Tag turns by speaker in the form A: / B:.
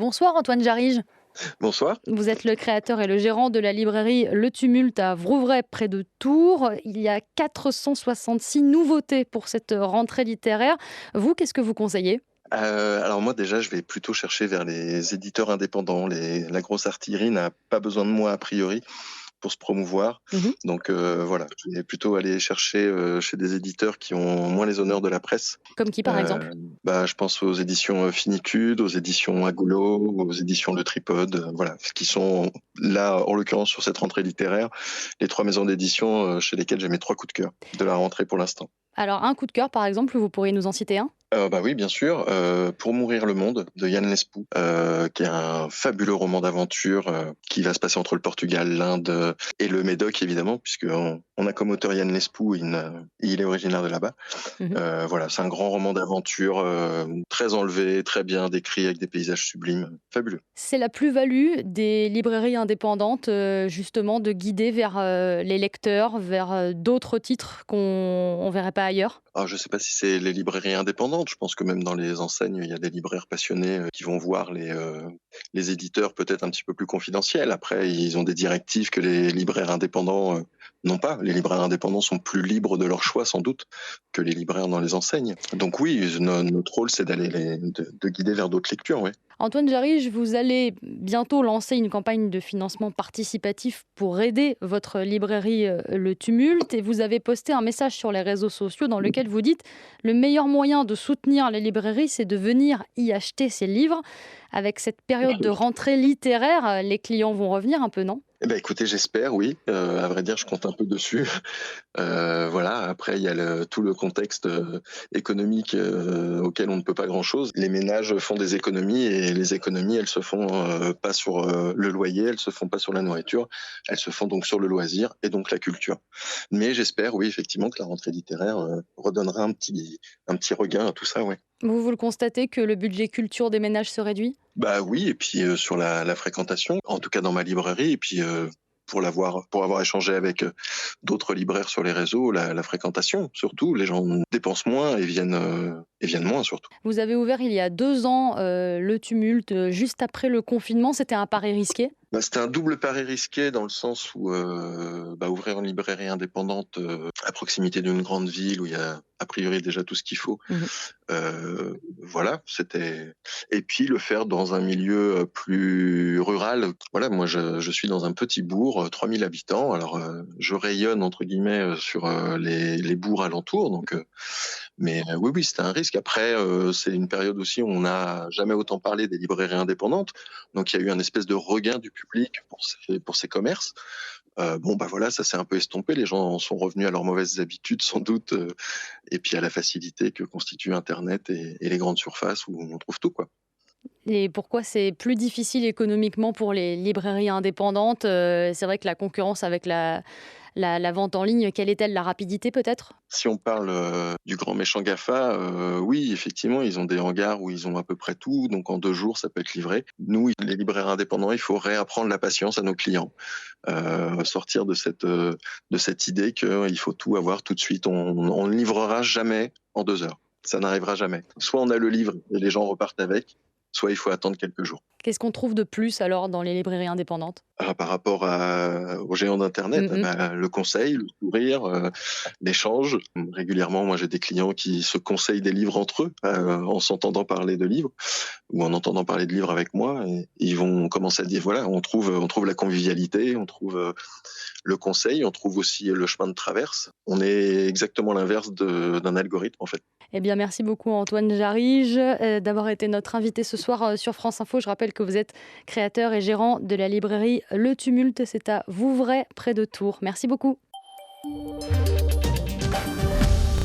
A: Bonsoir Antoine Jarige.
B: Bonsoir.
A: Vous êtes le créateur et le gérant de la librairie Le Tumulte à Vouvray, près de Tours. Il y a 466 nouveautés pour cette rentrée littéraire. Vous, qu'est-ce que vous conseillez?
B: Alors moi déjà, je vais plutôt chercher vers les éditeurs indépendants. La grosse artillerie n'a pas besoin de moi a priori pour se promouvoir.
A: Mhm.
B: Donc voilà, je vais plutôt aller chercher chez des éditeurs qui ont moins les honneurs de la presse.
A: Comme qui, par
B: Euh,
A: exemple?
B: je pense aux éditions Finitude, aux éditions Agolo, aux éditions Le Tripode, voilà, qui sont là, en l'occurrence sur cette rentrée littéraire, les trois maisons d'édition chez lesquelles j'ai mes trois coups de cœur de la rentrée pour l'instant.
A: Alors, un coup de cœur, par exemple, vous pourriez nous en citer un?
B: Oui, bien sûr. Pour mourir le monde de Yann Lespoux, qui est un fabuleux roman d'aventure qui va se passer entre le Portugal, l'Inde et le Médoc, évidemment, puisqu'on a comme auteur Yann Lespoux, il est originaire de là-bas.
A: Mhm.
B: Voilà, c'est un grand roman d'aventure, très enlevé, très bien décrit, avec des paysages sublimes, fabuleux.
A: C'est la plus-value des librairies indépendantes, justement, de guider vers les lecteurs, vers d'autres titres qu'on ne verrait pas ailleurs?
B: Alors, je sais pas si c'est les librairies indépendantes. Je pense que même dans les enseignes, il y a des libraires passionnés qui vont voir les éditeurs peut-être un petit peu plus confidentiels. Après, ils ont des directives que les libraires indépendants n'ont pas. Les libraires indépendants sont plus libres de leur choix, sans doute, que les libraires dans les enseignes. Donc oui, notre rôle, c'est de guider vers d'autres lectures, oui.
A: Antoine Jarige, vous allez bientôt lancer une campagne de financement participatif pour aider votre librairie Le Tumulte, et vous avez posté un message sur les réseaux sociaux dans lequel vous dites: le meilleur moyen de soutenir les librairies, c'est de venir y acheter ses livres. Avec cette période de rentrée littéraire, les clients vont revenir un peu, non?
B: Eh ben, écoutez, j'espère, oui. À vrai dire, je compte un peu dessus. Voilà. Après, il y a tout le contexte économique auquel on ne peut pas grand-chose. Les ménages font des économies et les économies, elles se font pas sur le loyer, elles se font pas sur la nourriture, elles se font donc sur le loisir et donc la culture. Mais j'espère, oui, effectivement, que la rentrée littéraire redonnera un petit regain à tout ça, ouais.
A: Vous le constatez que le budget culture des ménages se réduit?
B: Bah oui, et puis sur la fréquentation, en tout cas dans ma librairie, et puis pour avoir échangé avec d'autres libraires sur les réseaux, la fréquentation surtout, les gens dépensent moins et viennent moins surtout.
A: Vous avez ouvert il y a 2 ans Le Tumulte, juste après le confinement. C'était un pari risqué?
B: C'était un double pari risqué dans le sens où ouvrir une librairie indépendante à proximité d'une grande ville où il y a a priori déjà tout ce qu'il faut.
A: Mhm.
B: Voilà, c'était et puis le faire dans un milieu plus rural. Voilà, moi je suis dans un petit bourg, 3000 habitants. Alors je rayonne entre guillemets sur les bourgs alentours, donc mais oui, oui, c'était un risque. Après, c'est une période aussi où on n'a jamais autant parlé des librairies indépendantes, donc il y a eu un espèce de regain du public pour ces commerces. Bon, bah voilà, ça s'est un peu estompé. Les gens sont revenus à leurs mauvaises habitudes, sans doute, et puis à la facilité que constitue Internet et les grandes surfaces où on trouve tout, quoi.
A: Et pourquoi c'est plus difficile économiquement pour les librairies indépendantes? C'est vrai que la concurrence avec la vente en ligne, quelle est-elle? La rapidité peut-être?
B: Si on parle du grand méchant GAFA, oui, effectivement, ils ont des hangars où ils ont à peu près tout, donc en 2 jours, ça peut être livré. Nous, les libraires indépendants, il faut réapprendre la patience à nos clients, sortir de cette idée qu'il faut tout avoir tout de suite. On ne livrera jamais en 2 heures. Ça n'arrivera jamais. Soit on a le livre et les gens repartent avec, soit il faut attendre quelques jours.
A: Qu'est-ce qu'on trouve de plus alors dans les librairies indépendantes?
B: Par rapport aux géants d'internet,
A: Mmh.
B: le conseil, le sourire, l'échange. Régulièrement, moi, j'ai des clients qui se conseillent des livres entre eux, en s'entendant parler de livres ou en entendant parler de livres avec moi, et ils vont commencer à dire, voilà, on trouve la convivialité, on trouve le conseil, on trouve aussi le chemin de traverse. On est exactement l'inverse d'un algorithme, en fait.
A: Eh bien, merci beaucoup Antoine Jarige, d'avoir été notre invité ce soir, sur France Info. Je rappelle que vous êtes créateur et gérant de la librairie Le Tumulte. C'est à Vouvray, près de Tours. Merci beaucoup.